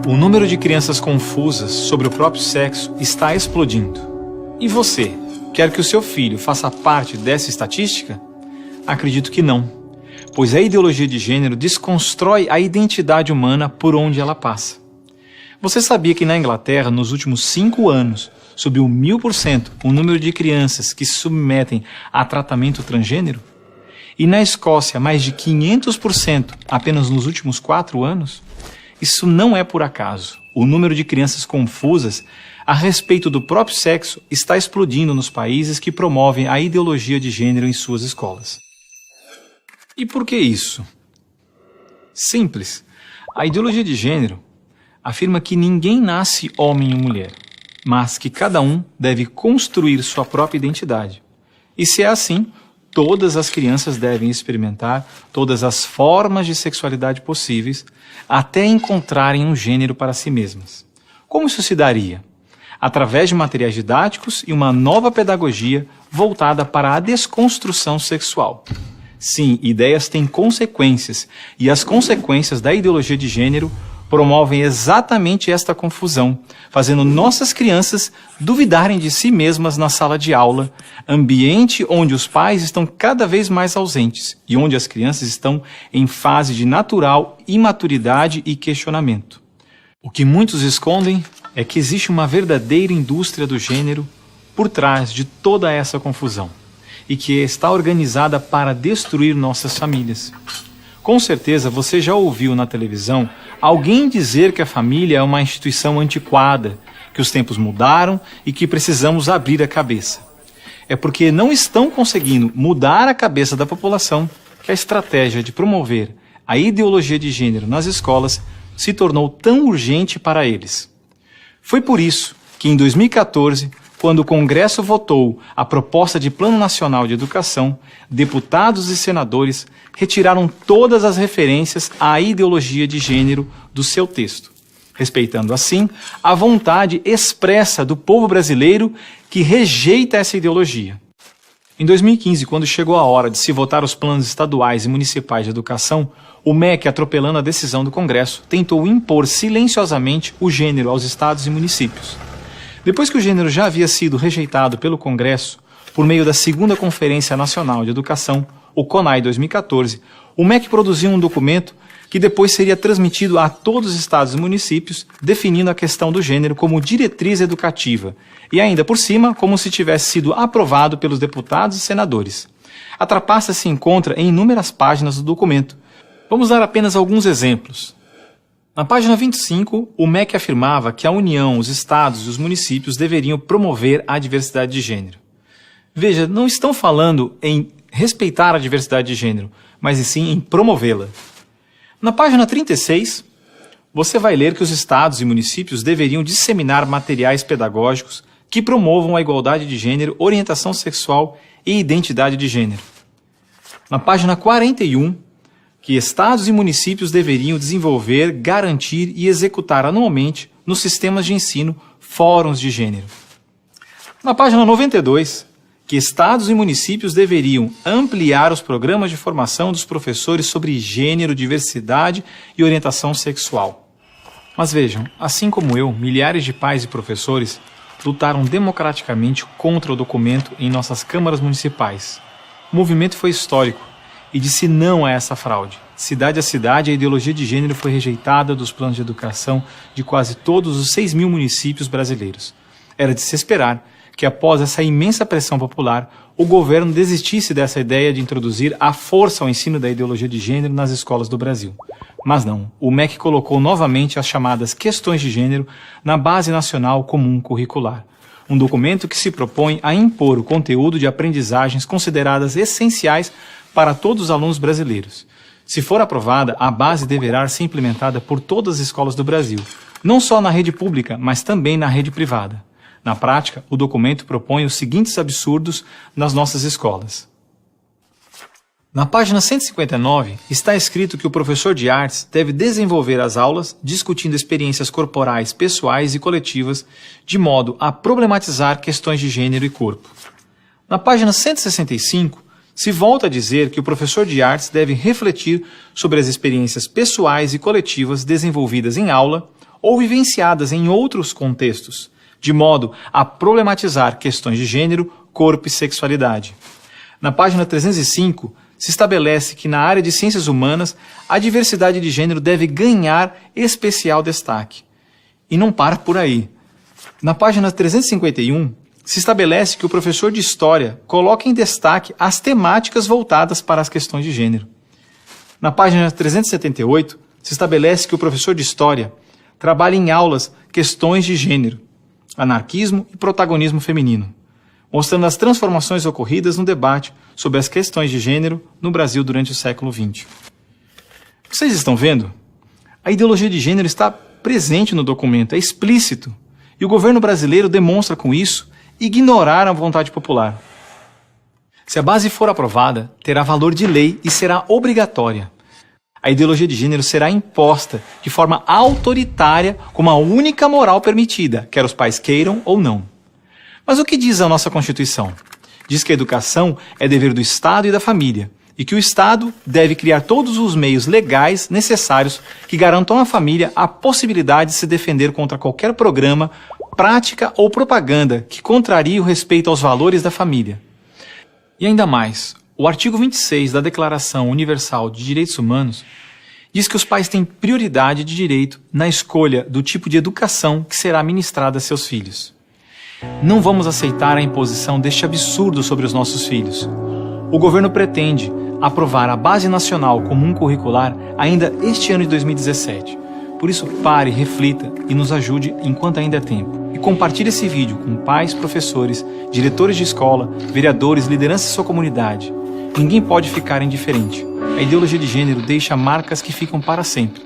O número de crianças confusas sobre o próprio sexo está explodindo. E você, quer que o seu filho faça parte dessa estatística? Acredito que não, pois a ideologia de gênero desconstrói a identidade humana por onde ela passa. Você sabia que na Inglaterra, nos últimos 5 anos, subiu 1000% o número de crianças que se submetem a tratamento transgênero? E na Escócia, mais de 500% apenas nos últimos 4 anos? Isso não é por acaso. O número de crianças confusas a respeito do próprio sexo está explodindo nos países que promovem a ideologia de gênero em suas escolas. E por que isso? Simples. A ideologia de gênero afirma que ninguém nasce homem ou mulher, mas que cada um deve construir sua própria identidade. E se é assim, todas as crianças devem experimentar todas as formas de sexualidade possíveis até encontrarem um gênero para si mesmas. Como isso se daria? Através de materiais didáticos e uma nova pedagogia voltada para a desconstrução sexual. Sim, ideias têm consequências, e as consequências da ideologia de gênero promovem exatamente esta confusão, fazendo nossas crianças duvidarem de si mesmas na sala de aula, ambiente onde os pais estão cada vez mais ausentes e onde as crianças estão em fase de natural imaturidade e questionamento. O que muitos escondem é que existe uma verdadeira indústria do gênero por trás de toda essa confusão e que está organizada para destruir nossas famílias. Com certeza você já ouviu na televisão alguém dizer que a família é uma instituição antiquada, que os tempos mudaram e que precisamos abrir a cabeça. É porque não estão conseguindo mudar a cabeça da população que a estratégia de promover a ideologia de gênero nas escolas se tornou tão urgente para eles. Foi por isso que em 2014, quando o Congresso votou a proposta de Plano Nacional de Educação, deputados e senadores retiraram todas as referências à ideologia de gênero do seu texto, respeitando assim a vontade expressa do povo brasileiro que rejeita essa ideologia. Em 2015, quando chegou a hora de se votar os planos estaduais e municipais de educação, o MEC, atropelando a decisão do Congresso, tentou impor silenciosamente o gênero aos estados e municípios. Depois que o gênero já havia sido rejeitado pelo Congresso, por meio da Segunda Conferência Nacional de Educação, o CONAE 2014, o MEC produziu um documento que depois seria transmitido a todos os estados e municípios, definindo a questão do gênero como diretriz educativa, e ainda por cima, como se tivesse sido aprovado pelos deputados e senadores. A trapaça se encontra em inúmeras páginas do documento. Vamos dar apenas alguns exemplos. Na página 25, o MEC afirmava que a União, os estados e os municípios deveriam promover a diversidade de gênero. Veja, não estão falando em respeitar a diversidade de gênero, mas sim em promovê-la. Na página 36, você vai ler que os estados e municípios deveriam disseminar materiais pedagógicos que promovam a igualdade de gênero, orientação sexual e identidade de gênero. Na página 41, que estados e municípios deveriam desenvolver, garantir e executar anualmente nos sistemas de ensino fóruns de gênero. Na página 92, que estados e municípios deveriam ampliar os programas de formação dos professores sobre gênero, diversidade e orientação sexual. Mas vejam, assim como eu, milhares de pais e professores lutaram democraticamente contra o documento em nossas câmaras municipais. O movimento foi histórico e disse não a essa fraude. Cidade a cidade, a ideologia de gênero foi rejeitada dos planos de educação de quase todos os 6.000 municípios brasileiros. Era de se esperar que, após essa imensa pressão popular, o governo desistisse dessa ideia de introduzir à força o ensino da ideologia de gênero nas escolas do Brasil. Mas não, o MEC colocou novamente as chamadas questões de gênero na Base Nacional Comum Curricular, um documento que se propõe a impor o conteúdo de aprendizagens consideradas essenciais para todos os alunos brasileiros. Se for aprovada, a base deverá ser implementada por todas as escolas do Brasil, não só na rede pública, mas também na rede privada. Na prática, o documento propõe os seguintes absurdos nas nossas escolas. Na página 159, está escrito que o professor de artes deve desenvolver as aulas discutindo experiências corporais, pessoais e coletivas, de modo a problematizar questões de gênero e corpo. Na página 165, se volta a dizer que o professor de artes deve refletir sobre as experiências pessoais e coletivas desenvolvidas em aula ou vivenciadas em outros contextos, de modo a problematizar questões de gênero, corpo e sexualidade. Na página 305, se estabelece que na área de ciências humanas, a diversidade de gênero deve ganhar especial destaque. E não para por aí. Na página 351, se estabelece que o professor de História coloca em destaque as temáticas voltadas para as questões de gênero. Na página 378, se estabelece que o professor de História trabalha em aulas questões de gênero, anarquismo e protagonismo feminino, mostrando as transformações ocorridas no debate sobre as questões de gênero no Brasil durante o século XX. Vocês estão vendo? A ideologia de gênero está presente no documento, é explícito, e o governo brasileiro demonstra com isso ignorar a vontade popular. Se a base for aprovada, terá valor de lei e será obrigatória. A ideologia de gênero será imposta de forma autoritária como a única moral permitida, quer os pais queiram ou não. Mas o que diz a nossa Constituição? Diz que a educação é dever do Estado e da família, e que o Estado deve criar todos os meios legais necessários que garantam à família a possibilidade de se defender contra qualquer programa, prática ou propaganda que contrarie o respeito aos valores da família. E ainda mais, o artigo 26 da Declaração Universal de Direitos Humanos diz que os pais têm prioridade de direito na escolha do tipo de educação que será ministrada a seus filhos. Não vamos aceitar a imposição deste absurdo sobre os nossos filhos. O governo pretende aprovar a Base Nacional Comum Curricular ainda este ano de 2017. Por isso, pare, reflita e nos ajude enquanto ainda é tempo. E compartilhe esse vídeo com pais, professores, diretores de escola, vereadores, lideranças de sua comunidade. Ninguém pode ficar indiferente. A ideologia de gênero deixa marcas que ficam para sempre.